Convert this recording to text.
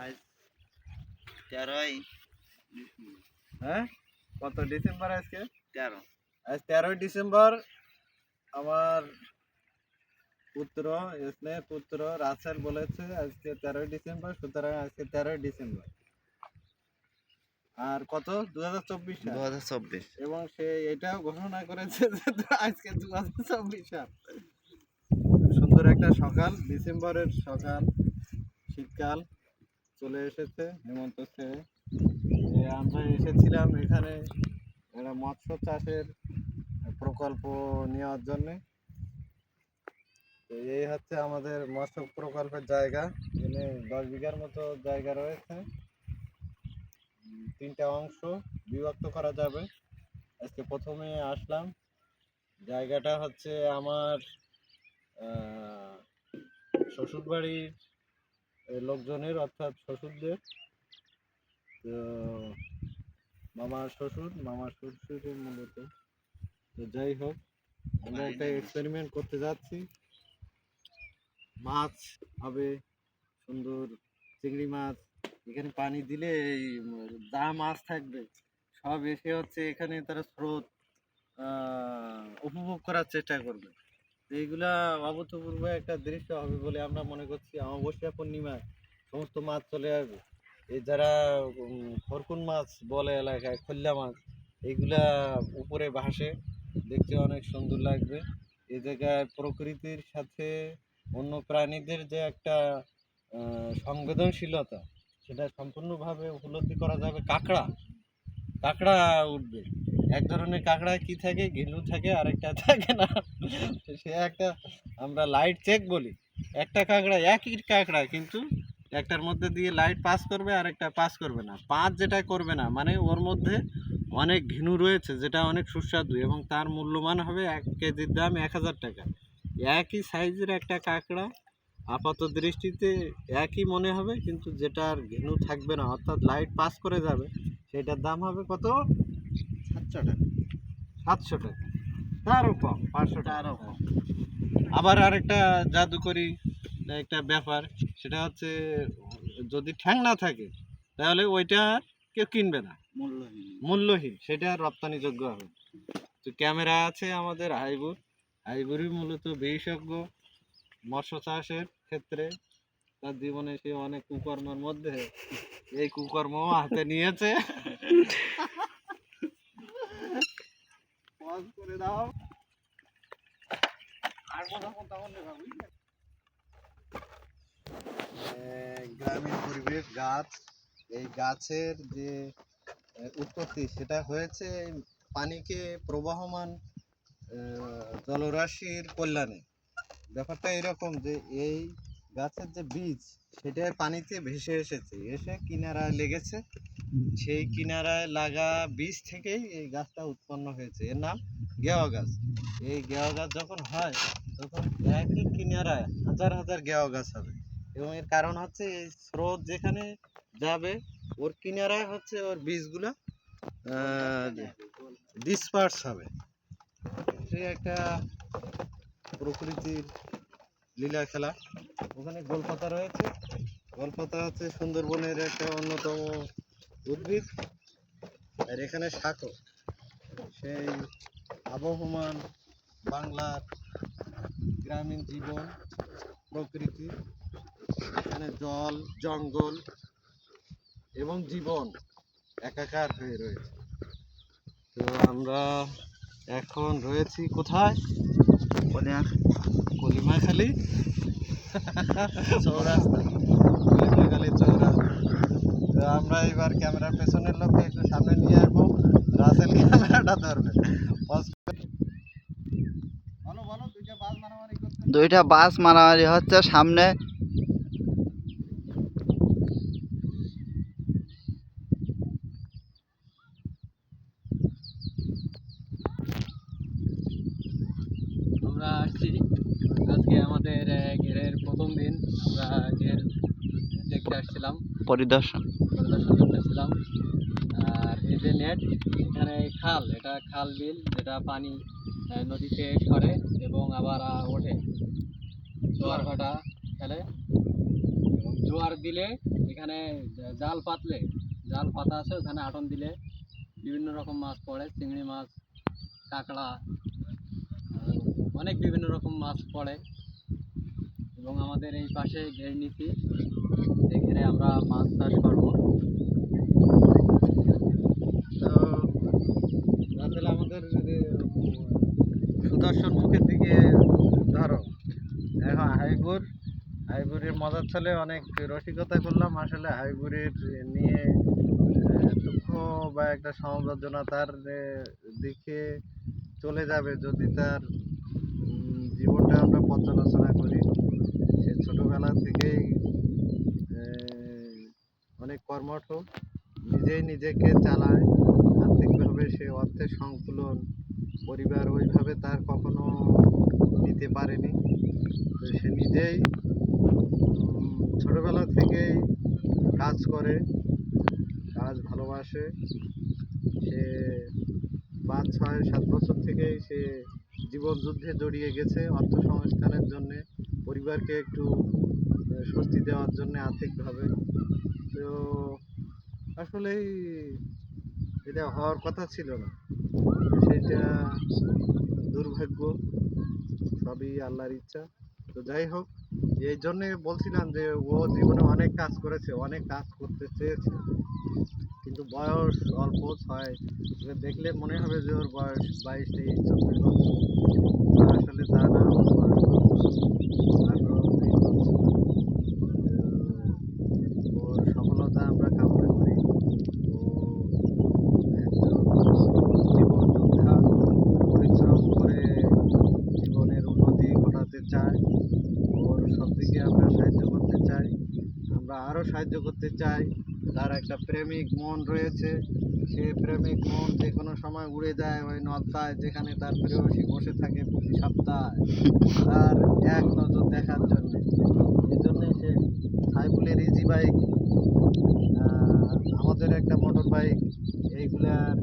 আজ 13ই হ্যাঁ, কত ডিসেম্বর আজকে? 13। আজ 13ই ডিসেম্বর। আমার পুত্র পুত্র রাসেল বলেছে আজকে 13ই ডিসেম্বর, সুতরাং আজকে 13ই ডিসেম্বর। আর কত 2024 সাল, 2024। এবং সে এটাও ঘোষণা করেছে যে আজকে 2024 সাল। সুন্দর একটা সকাল, ডিসেম্বরের সকাল, শীতকাল চলে এসেছে হেমন্ত ছেড়ে। আমরা এসেছিলাম এখানে একটা মৎস্য চাষের প্রকল্প নেওয়ার জন্যে। তো এই হচ্ছে আমাদের মৎস্য প্রকল্পের জায়গা। এখানে 10 বিঘার মতো জায়গা রয়েছে, 3টা অংশ বিভক্ত করা যাবে। আজকে প্রথমে আসলাম। জায়গাটা হচ্ছে আমার শ্বশুরবাড়ির লোকজনের, অর্থাৎ শ্বশুরদের। তো মামার শ্বশুরের মূলত। তো যাই হোক, আমরা একটা এক্সপেরিমেন্ট করতে যাচ্ছি। মাছ হবে সুন্দর, চিংড়ি মাছ। এখানে পানি দিলে এই যা মাছ থাকবে সব এসে হচ্ছে এখানে তারা স্রোত উপভোগ করার চেষ্টা করবে। এইগুলা অভূতপূর্ব একটা দৃশ্য হবে বলে আমরা মনে করছি। অমাবস্যা পূর্ণিমায় সমস্ত মাছ চলে আসবে। এই যারা খরকুন মাছ বলে এলাকায়, খল্লা মাছ, এইগুলা উপরে ভাসে, দেখতে অনেক সুন্দর লাগবে। এই জায়গায় প্রকৃতির সাথে অন্য প্রাণীদের যে একটা সংবেদনশীলতা, সেটা সম্পূর্ণভাবে উপলব্ধি করা যাবে। কাঁকড়া উঠবে। এক ধরনের কাঁকড়া কি থাকে, ঘিলু থাকে, আরেকটা থাকে না, সে একটা আমরা লাইট চেক বলি। একটা কাঁকড়া, একই কাঁকড়া, কিন্তু একটার মধ্যে দিয়ে লাইট পাস করবে আর একটা পাস করবে না। পাঁচ যেটা করবে না, মানে ওর মধ্যে অনেক ঘিনু রয়েছে, যেটা অনেক সুস্বাদু, এবং তার মূল্যমান হবে 1 কেজির দাম 1000 টাকা। একই সাইজের একটা কাঁকড়া আপাত দৃষ্টিতে একই মনে হবে, কিন্তু যেটার ঘিনু থাকবে না, অর্থাৎ লাইট পাস করে যাবে, সেটার দাম হবে কত? 700 টাকা। 700 টাকা, তারও কম, 500 টাকারও কম। আবার আরেকটা জাদুকরি একটা ব্যাপার, সেটা হচ্ছে যদি ঠ্যাং না থাকে তাহলে ওইটা কেউ কিনবে না, মূল্যহীন, সেটা রপ্তানিযোগ্য হবে। তো ক্যামেরা আছে আমাদের হাইবুরই মূলত বিশেষজ্ঞ মৎস্য চাষের ক্ষেত্রে। তার জীবনে সে অনেক কুকর্মের মধ্যে এই কুকর্ম হাতে নিয়েছে। করে দাও। গ্রামীণ পরিবেশ, গাছ, এই গাছের যে উৎপত্তি, সেটা হয়েছে পানিকে প্রবাহমান জলরাশির কল্যাণে। ব্যাপারটা এরকম যে এই গাছের যে বীজ, সেটা পানিতে ভেসে এসে কিনারায় লেগেছে। সেই কিনারায় লাগা বীজ থেকেই এই গাছটা উৎপন্ন হয়েছে। এর নাম গেওয়া গাছ। এই গেওয়া গাছ যখন হয়, তখন একই কিনারায় হাজার হাজার গেওয়া গাছ হবে, এবং এর কারণ হচ্ছে এই স্রোত যেখানে যাবে, ওর কিনারায় হচ্ছে ওর বীজগুলা ডিসপার্স হবে। সে একটা প্রকৃতির লীলা খেলা। ওখানে গোলপাতা রয়েছে। গোলপাতা হচ্ছে সুন্দরবনের একটা অন্যতম উদ্ভিদ। আর এখানে শাকও, সেই আবহমান বাংলার গ্রামীণ জীবন, প্রকৃতি, এখানে জল, জঙ্গল এবং জীবন একাকার হয়ে রয়েছে। তো আমরা এখন রয়েছি কোথায়? কলিমাখালী চৌরাস্তা। কলিমাখালী চৌরাস্তা। তো আমরা এবার ক্যামেরার পেছনের লোককে একটু সামনে নিয়ে আসবো। রাসেল ক্যামেরাটা ধরবে। দুইটা বাস মারামারি হচ্ছে সামনে। আমরা আসছি আজকে আমাদের ঘেরের প্রথম দিন। আমরা ঘের দেখতে আসছিলাম, পরিদর্শন করতে আসছিলাম। আর এই যে নেট, এখানে খাল, এটা খাল বিল, যেটা পানি নদীতে সরে এবং আবার ওঠে, জোয়ার ভাটা খেলে, এবং জোয়ার দিলে এখানে জাল পাতা আছে, ওখানে আটন দিলে বিভিন্ন রকম মাছ পড়ে, চিংড়ি মাছ, কাঁকড়া, অনেক বিভিন্ন রকম মাছ পড়ে। এবং আমাদের এই পাশে ঘের নিচ্ছি, এই ঘেরে আমরা মাছ চাষ করবো। তো তাহলে আমাদের যদি সুদর্শন মুখের দিকে ধরো, এখন হাইবুড়ির মজার ছলে অনেক রসিকতা করলাম। আসলে হাইবুড়ির নিয়ে দুঃখ বা একটা সমবেদনাতার দিকে চলে যাবে যদি তার জীবনটা আমরা পর্যালোচনা করি। সে ছোটবেলা থেকেই অনেক কর্মঠ, নিজেই নিজেকে চালায়, আর্থিকভাবে সে অর্থের সংকুলন পরিবার ওইভাবে তার কখনো নিতে পারেনি। তো সে নিজেই ছোটবেলা থেকেই কাজ করে, কাজ ভালোবাসে। সে 5, 6, 7 বছর থেকেই সে জীবন যুদ্ধে জড়িয়ে গেছে অর্থ সংস্থানের জন্যে, পরিবারকে একটু স্বস্তি দেওয়ার জন্য আর্থিকভাবে। তো আসলেই এটা হওয়ার কথা ছিল না, সেটা দুর্ভাগ্য, সবই আল্লাহর ইচ্ছা। তো যাই হোক, এই জন্যে বলছিলাম যে ও জীবনে অনেক কাজ করেছে, অনেক কাজ করতে চেয়েছে, কিন্তু বয়স অল্প 6, দেখলে মনে হবে যে ওর বয়স 22, 23, 24 বছর। আসলে তা না, ওর বয়স 18, 20 বছর। ওর সফলতা আমরা কামনা করি। ও একজন জীবন যোদ্ধা, পরিশ্রম করে জীবনের উন্নতি ঘটাতে চায়। ওর সব দিকে আমরা সাহায্য করতে চাই, আমরা আরও সাহায্য করতে চাই। তার একটা প্রেমিক মন রয়েছে, সে প্রেমিক মন যে কোনো সময় উড়ে যায় ওই নলতায়, যেখানে তার প্রেয়সী বসে থাকে প্রতি সপ্তাহে তার এক নজর দেখার জন্য। এই জন্যে সে সাইফুলের ইজি বাইক, আমাদের একটা মোটর বাইক, এইগুলার